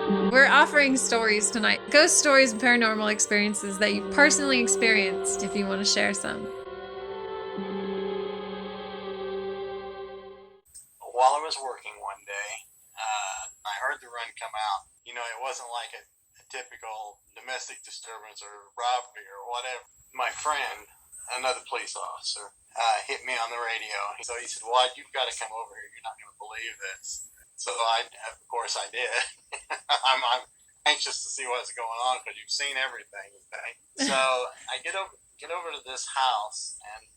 We're offering stories tonight. Ghost stories and paranormal experiences that you've personally experienced if you want to share some. While I was working one day, I heard the run come out. It wasn't like a typical domestic disturbance or robbery or whatever. My friend, another police officer, hit me on the radio. So he said, "Wad, you've got to come over here. You're not going to believe this." So of course, I did. I'm anxious to see what's going on because you've seen everything today. So I get over to this house, and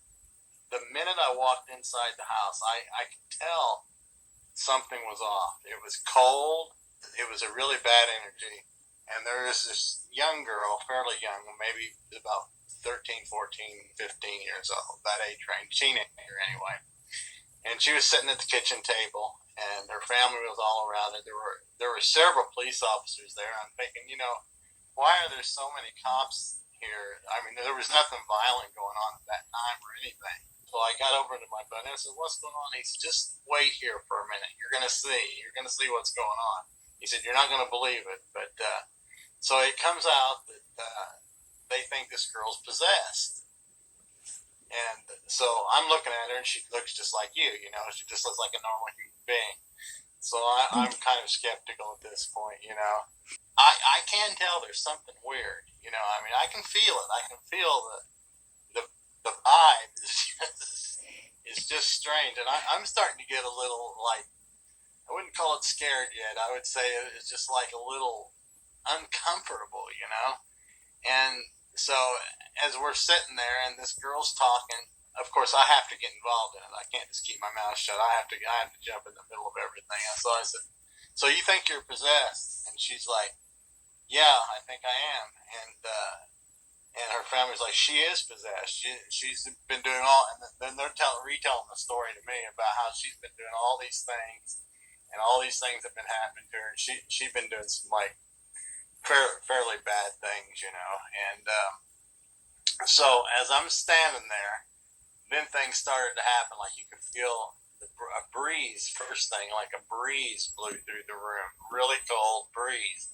the minute I walked inside the house, I could tell something was off. It was cold. It was a really bad energy. And there was this young girl, fairly young, maybe about 13, 14, 15 years old, that age range, teenager anyway. And she was sitting at the kitchen table, and her family was all around her. There were several police officers there. I'm thinking, why are there so many cops here? I mean, there was nothing violent going on at that time or anything. So I got over to my buddy and I said, "What's going on?" He said, "Just wait here for a minute. You're going to see. You're going to see what's going on." He said, "You're not going to believe it." But so it comes out that they think this girl's possessed. And so I'm looking at her, and she looks just like you. She just looks like a normal human being. So I'm kind of skeptical at this point. I can tell there's something weird. I mean, I can feel it. I can feel the vibe is just strange, and I'm starting to get a little, like, I wouldn't call it scared yet. I would say it's just like a little uncomfortable, And so as we're sitting there and this girl's talking, of course I have to get involved in it. I can't just keep my mouth shut. I have to jump in the middle of everything. And so I said, "So you think you're possessed?" And she's like, "Yeah, I think I am." And her family's like, "She is possessed. She's been doing all," and then they're retelling the story to me about how she's been doing all these things, and all these things have been happening to her. And she's been doing some, like, fairly bad things, And so as I'm standing there, then things started to happen. Like, you could feel a breeze. First thing, like a breeze blew through the room, really cold breeze.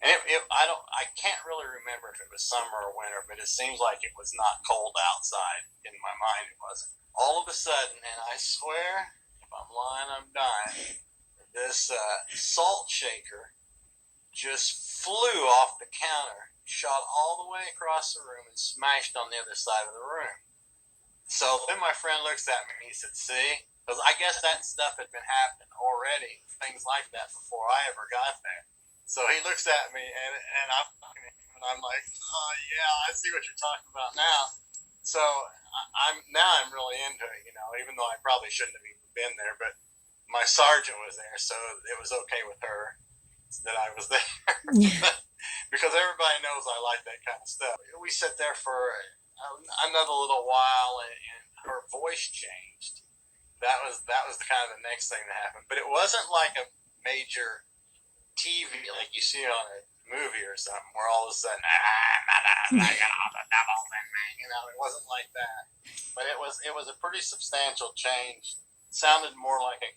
And I can't really remember if it was summer or winter, but it seems like it was not cold outside. In my mind, it wasn't. All of a sudden, and I swear, if I'm lying, I'm dying, this salt shaker just flew off the counter, shot all the way across the room, and smashed on the other side of the room. So then my friend looks at me and he said, "See?" Because I guess that stuff had been happening already, things like that, before I ever got there. So he looks at me, and I'm like, "Oh yeah, I see what you're talking about now." So I'm really into it, even though I probably shouldn't have even been there. But my sergeant was there, so it was okay with her that I was there. Because everybody knows I like that kind of stuff. We sat there for another little while, and her voice changed. That was the kind of the next thing that happened. But it wasn't like a major TV like you see on a movie or something, where all of a sudden, it wasn't like that. But it was a pretty substantial change.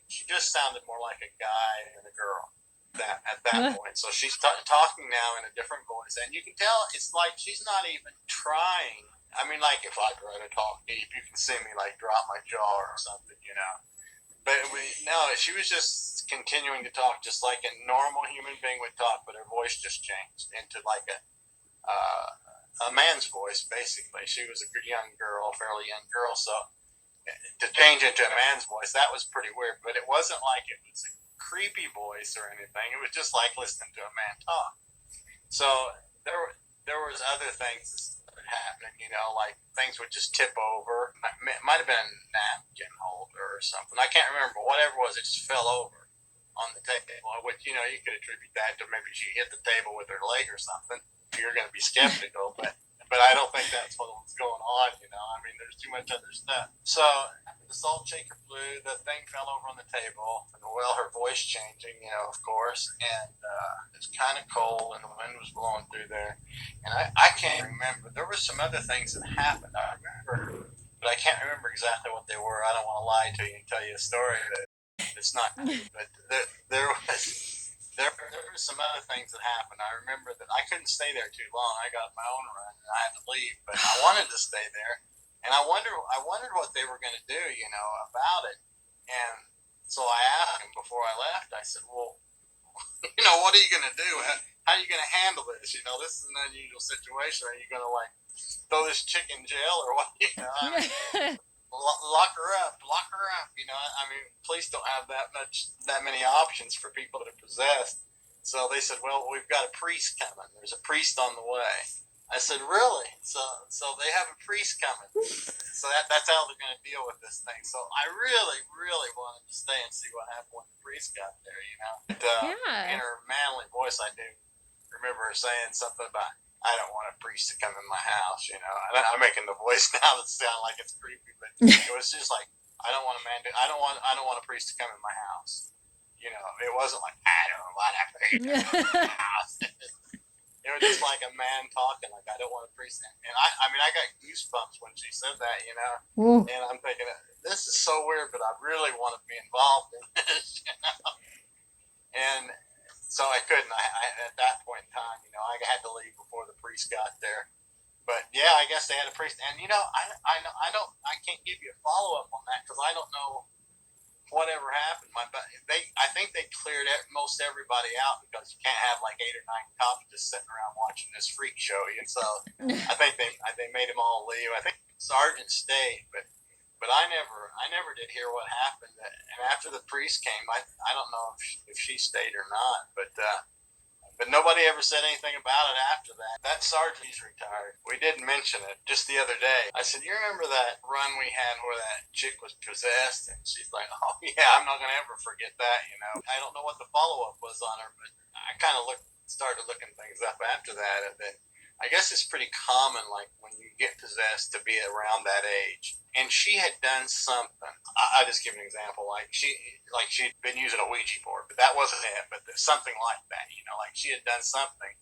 She just sounded more like a guy and a girl at that point. So she's talking now in a different voice, and you can tell it's like she's not even trying. I mean, like, if I try to talk deep, you can see me, like, drop my jaw or something, But no, she was just continuing to talk just like a normal human being would talk, but her voice just changed into like a man's voice, basically. She was a fairly young girl, so to change into a man's voice, that was pretty weird. But it wasn't like it was a creepy voice or anything. It was just like listening to a man talk. So there was other things happening, like things would just tip over. It might have been a napkin holder or something. I can't remember. Whatever it was, it just fell over on the table, which, you could attribute that to maybe she hit the table with her leg or something. You're going to be skeptical, but I don't think that's what was going on, I mean, there's too much other stuff. So the salt shaker flew, the thing fell over on the table, and her voice changing, of course, and it's kind of cold, and the wind was blowing through there. And I can't remember. There were some other things that happened, I remember, but I can't remember exactly what they were. I don't want to lie to you and tell you a story that it's not good, but there was there were some other things that happened. I remember that I couldn't stay there too long. I got my own run and I had to leave, but I wanted to stay there, and I wondered what they were going to do, about it. And so I asked him before I left. I said, "Well, what are you going to do? How are you going to handle this? This is an unusual situation. Are you going to throw this chick in jail or what? I mean, lock her up. I mean, police don't have that many options for people that are possessed. So they said, well, we've got a priest coming. There's a priest on the way. I said, really? So they have a priest coming. So that's how they're going to deal with this thing. So I really, really wanted to stay and see what happened when the priest got there, But, in her manly voice, I do remember her saying something about, I don't want a priest to come in my house, I'm making the voice now that sound like it's creepy, but it was just like, I don't want a priest to come in my house. It wasn't like, I don't want a priest to come in my house. It was just like a man talking, like, I don't want a priest. And I mean, I got goosebumps when she said that, Ooh. And I'm thinking, this is so weird, but I really want to be involved in this, And so I couldn't. I at that point in time, I had to leave before the priest got there. But yeah, I guess they had a priest, and I can't give you a follow up on that because I don't know whatever happened. I think they cleared most everybody out because you can't have like 8 or 9 cops just sitting around watching this freak show. And so I think they made them all leave. I think Sergeant stayed, but I never did hear what happened. And after the priest came, I don't know if she stayed or not, but nobody ever said anything about it after that. That sergeant, he's retired. We did mention it just the other day. I said, you remember that run we had where that chick was possessed? And she's like, oh yeah, I'm not going to ever forget that, I don't know what the follow-up was on her, but I kind of started looking things up after that. And then I guess it's pretty common, like when you get possessed, to be around that age. And she had done something. I'll just give an example. Like she'd been using a Ouija board, but that wasn't it. But something like that, like she had done something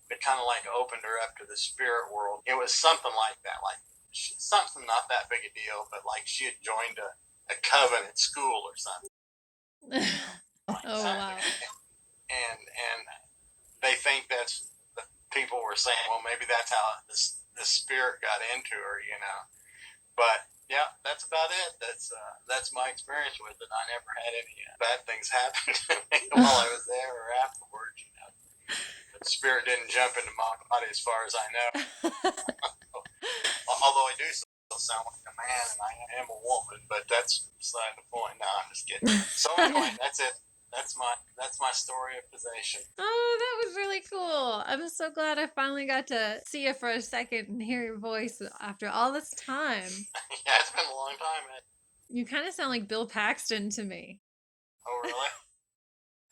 that kind of like opened her up to the spirit world. It was something like that, like something not that big a deal, but like she had joined a coven at school or something. Oh wow! And they think that's the people were saying, well, maybe that's how the spirit got into her, But yeah, that's about it. That's my experience with it. I never had any bad things happen to me while I was there or afterwards. The spirit didn't jump into my body, as far as I know. Although I do still sound like a man, and I am a woman, but that's beside the point. No, I'm just kidding. So anyway, that's it. That's my story of possession. Oh, that was really cool. I'm so glad I finally got to see you for a second and hear your voice after all this time. Yeah, it's been a long time, man. You kind of sound like Bill Paxton to me. Oh, really?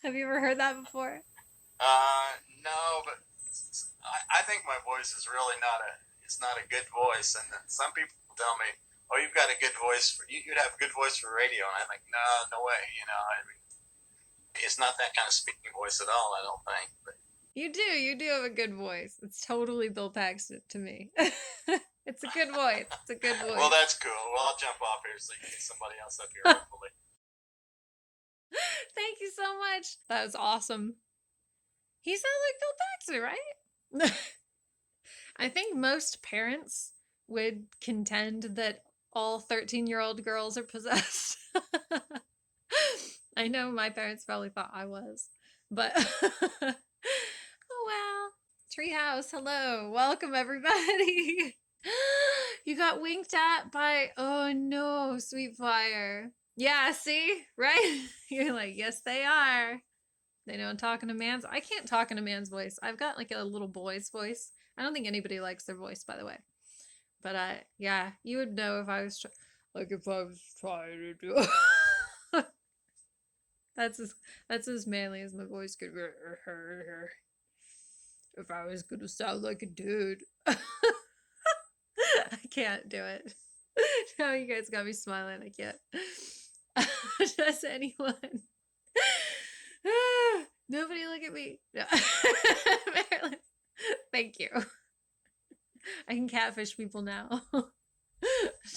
Have you ever heard that before? No, but I think my voice is really it's not a good voice, and some people tell me, oh, you've got a good voice, you'd have a good voice for radio, and I'm like, no way, I mean, it's not that kind of speaking voice at all, I don't think. But you do have a good voice. It's totally Bill Paxton to me. It's a good voice. It's a good voice. Well, that's cool. Well, I'll jump off here so you can get somebody else up here, hopefully. Thank you so much. That was awesome. He sounds like Bill Paxton, right? I think most parents would contend that all 13-year-old girls are possessed. I know my parents probably thought I was, but oh well. Treehouse, hello. Welcome, everybody. You got winked at by, oh no, Sweet Fire. Yeah, see? Right? You're like, yes, they are. They know I'm talking to man's. I can't talk in a man's voice. I've got like a little boy's voice. I don't think anybody likes their voice, by the way. But yeah, you would know if I was trying to do. That's as manly as my voice could be. If I was gonna sound like a dude. I can't do it. Now you guys got me smiling. I can't. Does anyone? Nobody look at me. No. Marilyn, thank you. I can catfish people now.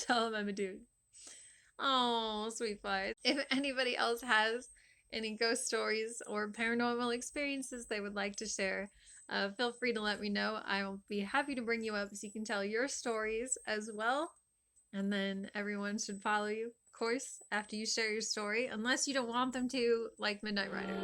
Tell them I'm a dude. Oh, sweet pie. If anybody else has any ghost stories or paranormal experiences they would like to share, feel free to let me know. I'll be happy to bring you up so you can tell your stories as well. And then everyone should follow you, of course, after you share your story, unless you don't want them to, like Midnight Rider.